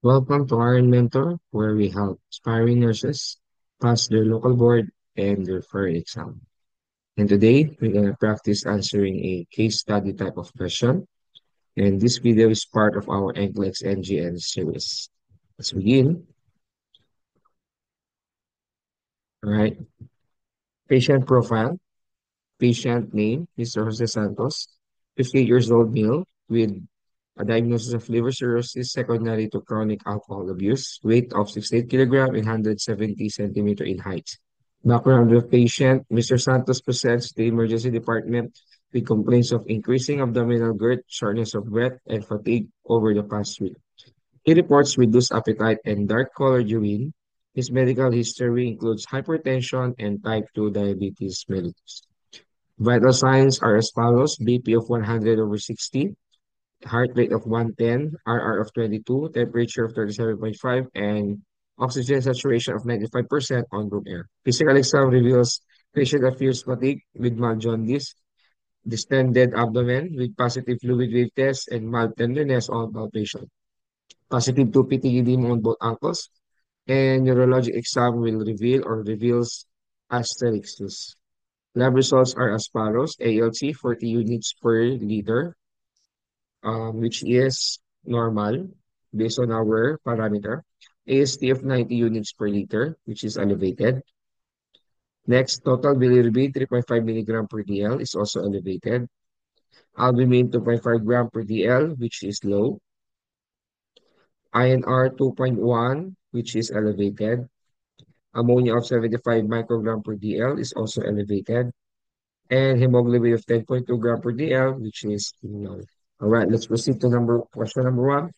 Welcome to RN Mentor, where we help aspiring nurses pass their local board and their FER exam. And today, we're going to practice answering a case study type of question. And this video is part of our NCLEX NGN series. Let's begin. All right. Patient profile. Patient name, Mr. Jose Santos. 58 years old male with a diagnosis of liver cirrhosis secondary to chronic alcohol abuse. Weight of 68 kilograms and 170 centimeter in height. Background of patient, Mr. Santos presents the emergency department with complaints of increasing abdominal girth, shortness of breath, and fatigue over the past week. He reports reduced appetite and dark-colored urine. His medical history includes hypertension and type 2 diabetes mellitus. Vital signs are as follows: BP of 100 over 60, heart rate of 110, RR of 22, temperature of 37.5, and oxygen saturation of 95% on room air. Physical exam reveals patient appears fatigue with mild jaundice, distended abdomen with positive fluid wave test, and mild tenderness on palpation. Positive 2-PT edema on both ankles, and neurologic exam will reveal or reveals asterixis. Lab results are as follows: ALT 40 units per liter, which is normal based on our parameter. AST of 90 units per liter, which is elevated. Next, total bilirubin 3.5 milligram per DL is also elevated. Albumin 2.5 gram per DL, which is low. INR 2.1, which is elevated. Ammonia of 75 microgram per DL is also elevated. And hemoglobin of 10.2 gram per DL, which is low. All right, let's proceed to question number one.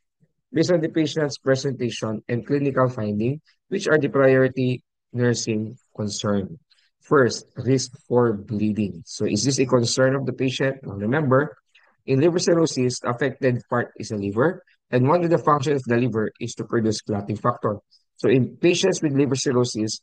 Based on the patient's presentation and clinical finding, which are the priority nursing concern? First, risk for bleeding. So is this a concern of the patient? Now remember, in liver cirrhosis, the affected part is the liver, and one of the functions of the liver is to produce clotting factor. So in patients with liver cirrhosis,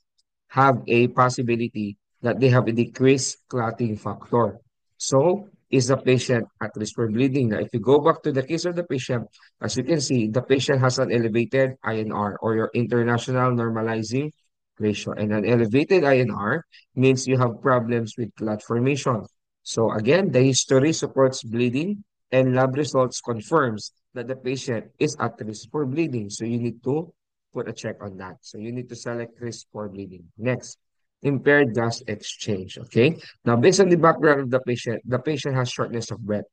have a possibility that they have a decreased clotting factor. So is the patient at risk for bleeding? Now, if you go back to the case of the patient, as you can see, the patient has an elevated INR or your international normalizing ratio. And an elevated INR means you have problems with clot formation. So again, the history supports bleeding and lab results confirms that the patient is at risk for bleeding. So you need to put a check on that. So you need to select risk for bleeding. Next, impaired gas exchange. Okay. Now, based on the background of the patient has shortness of breath.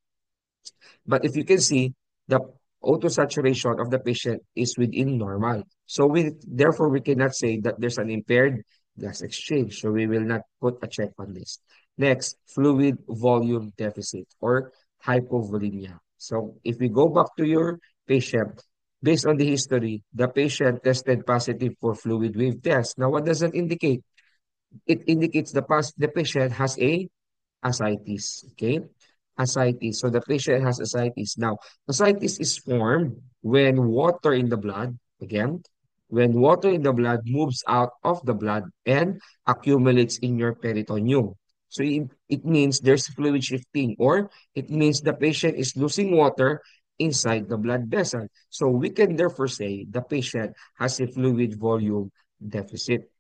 But if you can see, the auto saturation of the patient is within normal. So therefore, we cannot say that there's an impaired gas exchange. So we will not put a check on this. Next, fluid volume deficit or hypovolemia. So if we go back to your patient, based on the history, the patient tested positive for fluid wave test. Now, what does that indicate? It indicates the patient has a ascites. Okay? Ascites. So the patient has ascites. Now, ascites is formed when water in the blood, again, when water in the blood moves out of the blood and accumulates in your peritoneum. So it means there's fluid shifting, or it means the patient is losing water inside the blood vessel. So we can therefore say the patient has a fluid volume deficit.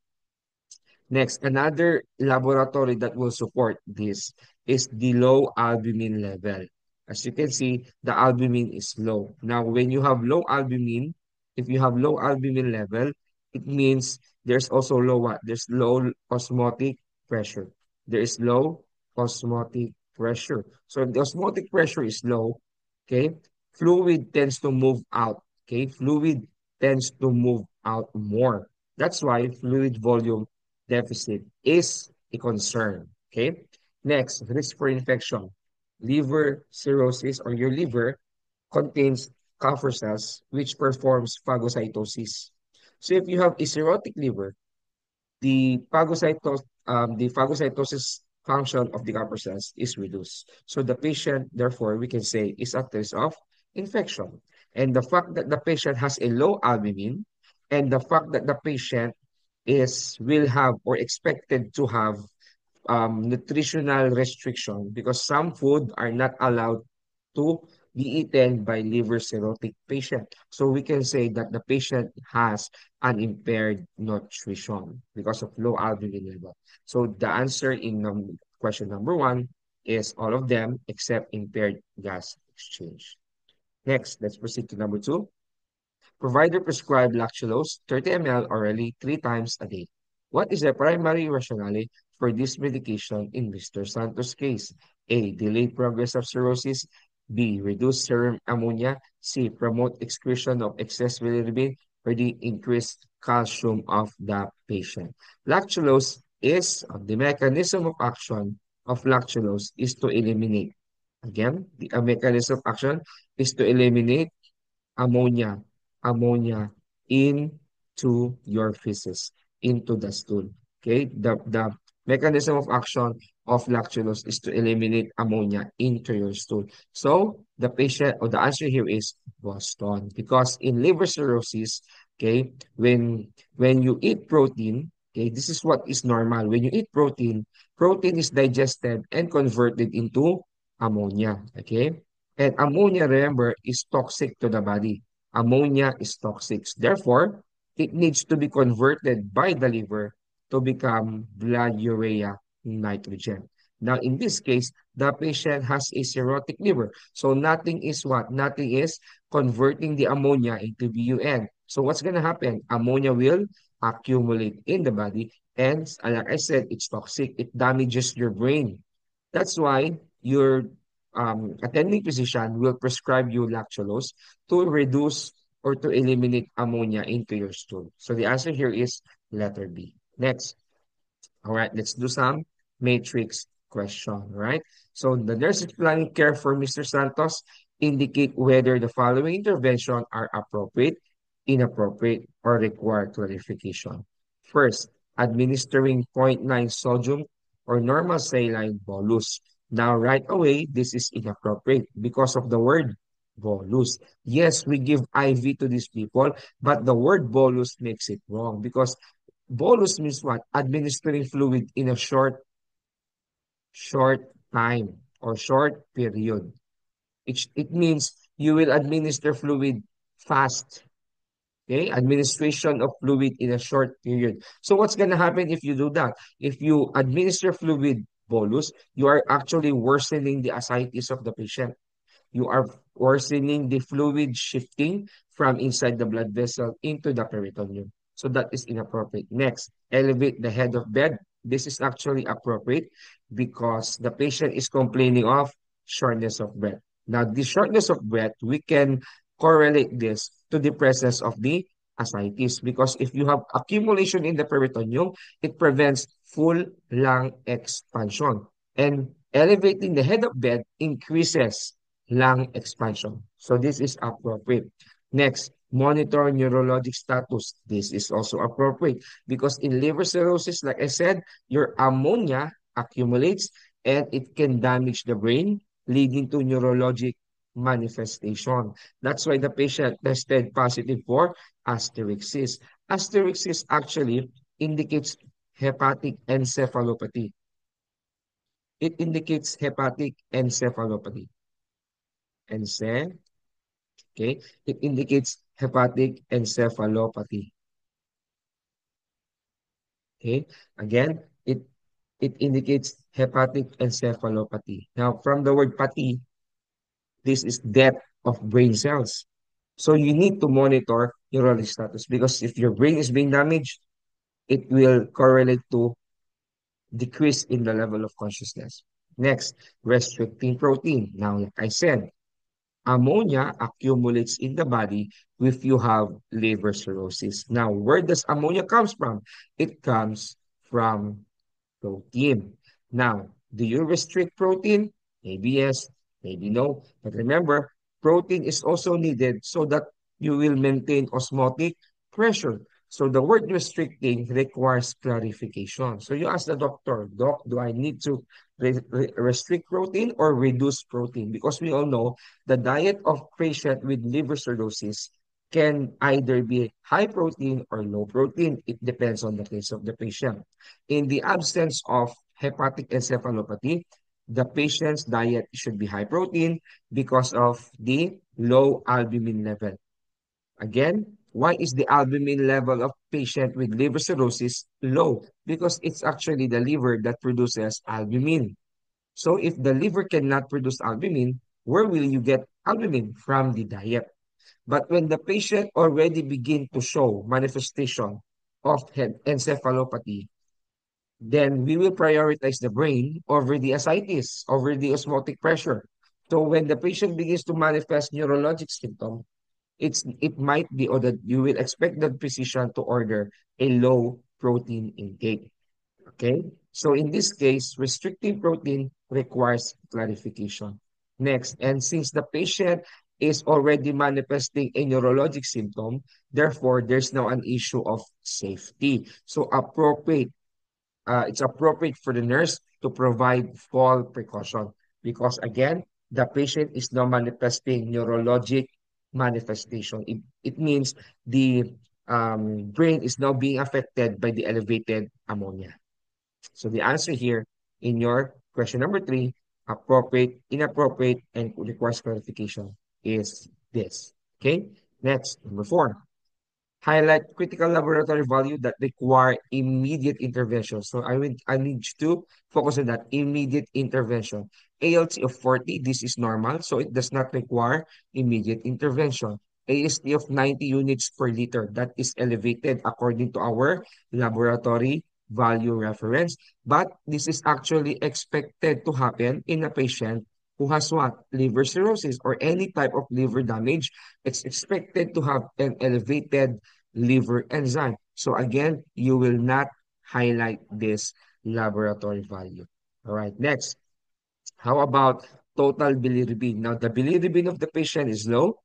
Next, another laboratory that will support this is the low albumin level. As you can see, the albumin is low. Now, when you have low albumin, if you have low albumin level, it means there's also low what? There's low osmotic pressure. There is low osmotic pressure. So if the osmotic pressure is low, okay, fluid tends to move out. Okay, fluid tends to move out more. That's why fluid volume deficit is a concern. Okay. Next, risk for infection. Liver cirrhosis or your liver contains Kupffer cells which performs phagocytosis. So if you have a cirrhotic liver, the phagocytosis function of the Kupffer cells is reduced. So the patient, therefore, we can say is at risk of infection. And the fact that the patient has a low albumin and the fact that the patient is will have or expected to have nutritional restriction because some food are not allowed to be eaten by liver cirrhotic patient. So we can say that the patient has an impaired nutrition because of low albumin level. So the answer in question number one is all of them except impaired gas exchange. Next, let's proceed to number two. Provider prescribed lactulose 30 ml orally 3 times a day. What is the primary rationale for this medication in Mr. Santos' case? A. Delay progress of cirrhosis. B. Reduce serum ammonia. C. Promote excretion of excess bilirubin. Or D. Increase calcium of the patient. Lactulose is the mechanism of action of lactulose is to eliminate. Again, the mechanism of action is to eliminate ammonia, ammonia into your feces, into the stool. Okay, the mechanism of action of lactulose is to eliminate ammonia into your stool. So the patient or the answer here is Boston because in liver cirrhosis, okay, when you eat protein, okay, this is what is normal. When you eat protein, protein is digested and converted into ammonia. Okay, and ammonia, remember, is toxic to the body. Ammonia is toxic. Therefore, it needs to be converted by the liver to become blood urea nitrogen. Now, in this case, the patient has a cirrhotic liver. So nothing is what? Nothing is converting the ammonia into BUN. So what's going to happen? Ammonia will accumulate in the body. And like I said, it's toxic. It damages your brain. That's why your attending physician will prescribe you lactulose to reduce or to eliminate ammonia into your stool. So the answer here is letter B. Next. All right, let's do some matrix question, all right? So the nurse is planning care for Mr. Santos indicate whether the following intervention are appropriate, inappropriate, or require clarification. First, administering zero point 0.9 sodium or normal saline bolus. Now, right away, this is inappropriate because of the word bolus. Yes, we give IV to these people, but the word bolus makes it wrong because bolus means what? Administering fluid in a short time or short period. It means you will administer fluid fast. Okay, administration of fluid in a short period. So what's going to happen if you do that? If you administer fluid bolus, you are actually worsening the ascites of the patient. You are worsening the fluid shifting from inside the blood vessel into the peritoneum. So that is inappropriate. Next, elevate the head of bed. This is actually appropriate because the patient is complaining of shortness of breath. Now, the shortness of breath, we can correlate this to the presence of the ascites because if you have accumulation in the peritoneum, it prevents full lung expansion. And elevating the head of bed increases lung expansion. So this is appropriate. Next, monitor neurologic status. This is also appropriate because in liver cirrhosis, like I said, your ammonia accumulates and it can damage the brain, leading to neurologic manifestation. That's why the patient tested positive for asterixis. Asterixis actually indicates hepatic encephalopathy. It indicates hepatic encephalopathy. Okay, it indicates hepatic encephalopathy. Okay, again, it indicates hepatic encephalopathy. Now, from the word pathy, this is death of brain cells. So you need to monitor neurologic status because if your brain is being damaged, it will correlate to decrease in the level of consciousness. Next, restricting protein. Now, like I said, ammonia accumulates in the body if you have liver cirrhosis. Now, where does ammonia comes from? It comes from protein. Now, do you restrict protein? Maybe yes, maybe no. But remember, protein is also needed so that you will maintain osmotic pressure. So the word restricting requires clarification. So you ask the doctor, Doc, do I need to restrict protein or reduce protein? Because we all know the diet of patient with liver cirrhosis can either be high protein or low protein. It depends on the case of the patient. In the absence of hepatic encephalopathy, the patient's diet should be high protein because of the low albumin level. Again, why is the albumin level of patient with liver cirrhosis low? Because it's actually the liver that produces albumin. So if the liver cannot produce albumin, where will you get albumin? From the diet. But when the patient already begin to show manifestation of head encephalopathy, then we will prioritize the brain over the ascites, over the osmotic pressure. So when the patient begins to manifest neurologic symptom, it might be or that you will expect the physician to order a low protein intake. Okay? So in this case, restrictive protein requires clarification. Next, and since the patient is already manifesting a neurologic symptom, therefore there's now an issue of safety. So it's appropriate for the nurse to provide fall precaution because again, the patient is now manifesting neurologic manifestation. It means the brain is now being affected by the elevated ammonia. So the answer here in your question number three, appropriate, inappropriate, and requires clarification is this. Okay, next, number four. Highlight critical laboratory value that require immediate intervention. So I need you to focus on that immediate intervention. ALT of 40, this is normal, so it does not require immediate intervention. AST of 90 units per liter, that is elevated according to our laboratory value reference. But this is actually expected to happen in a patient who has what? Liver cirrhosis or any type of liver damage. It's expected to have an elevated liver enzyme. So again, you will not highlight this laboratory value. All right, next. How about total bilirubin? Now, the bilirubin of the patient is low,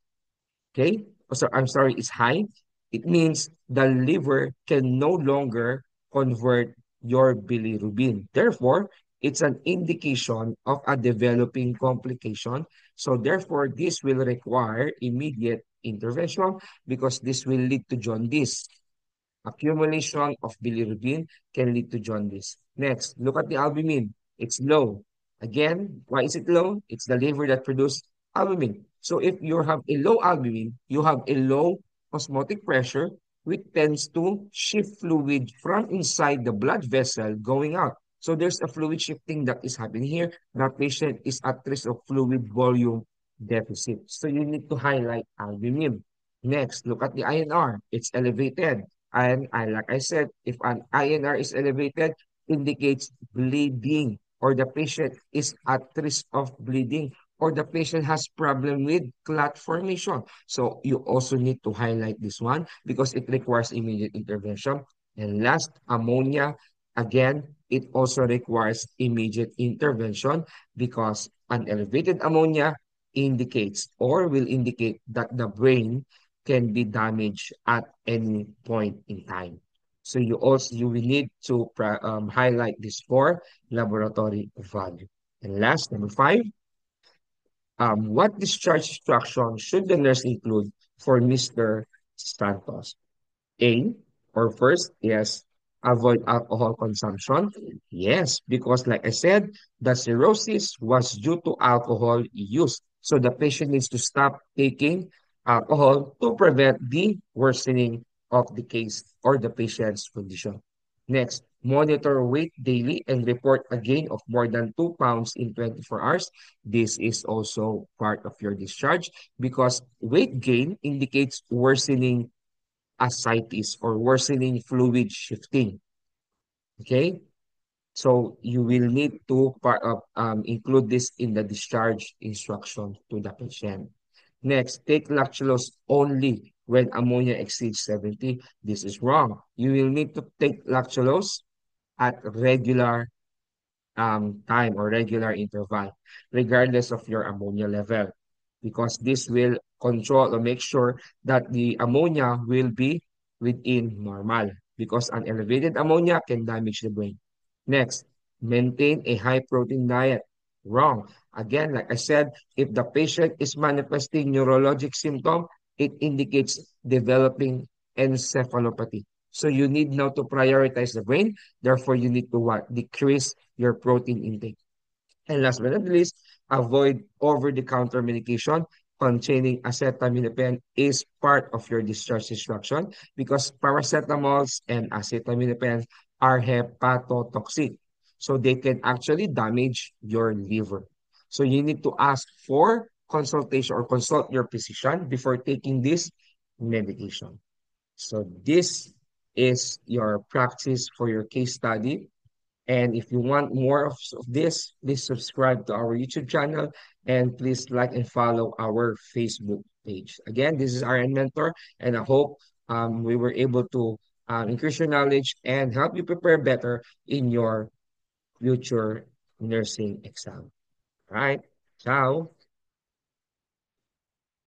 okay? So, I'm sorry, it's high. It means the liver can no longer convert your bilirubin. Therefore, it's an indication of a developing complication. So therefore, this will require immediate intervention because this will lead to jaundice. Accumulation of bilirubin can lead to jaundice. Next, look at the albumin. It's low. Again, why is it low? It's the liver that produces albumin. So if you have a low albumin, you have a low osmotic pressure, which tends to shift fluid from inside the blood vessel going out. So there's a fluid shifting that is happening here. The patient is at risk of fluid volume deficit. So you need to highlight albumin. Next, look at the INR. It's elevated. And like I said, if an INR is elevated, indicates bleeding or the patient is at risk of bleeding or the patient has problem with clot formation. So you also need to highlight this one because it requires immediate intervention. And last, ammonia. Again, it also requires immediate intervention because an elevated ammonia indicates or will indicate that the brain can be damaged at any point in time. So you will need to highlight this for laboratory value. And last, number five, what discharge instruction should the nurse include for Mr. Santos? A, or first, yes, avoid alcohol consumption. Yes, because like I said, the cirrhosis was due to alcohol use. So the patient needs to stop taking alcohol to prevent the worsening of the case or the patient's condition. Next, monitor weight daily and report a gain of more than 2 pounds in 24 hours. This is also part of your discharge because weight gain indicates worsening ascites or worsening fluid shifting. Okay? So you will need to include this in the discharge instruction to the patient. Next, take lactulose only when ammonia exceeds 70. This is wrong. You will need to take lactulose at regular time or regular interval, regardless of your ammonia level, because this will control or make sure that the ammonia will be within normal, because an elevated ammonia can damage the brain. Next, maintain a high protein diet. Wrong. Again, like I said, if the patient is manifesting neurologic symptom, it indicates developing encephalopathy. So you need now to prioritize the brain. Therefore, you need to what? Decrease your protein intake. And last but not least, avoid over-the-counter medication containing acetaminophen is part of your discharge instruction because paracetamols and acetaminophen are hepatotoxic. So they can actually damage your liver. So you need to ask for consultation or consult your physician before taking this medication. So this is your practice for your case study. And if you want more of this, please subscribe to our YouTube channel and please like and follow our Facebook page. Again, this is RN Mentor, and I hope we were able to increase your knowledge and help you prepare better in your future nursing exam. All right. Ciao.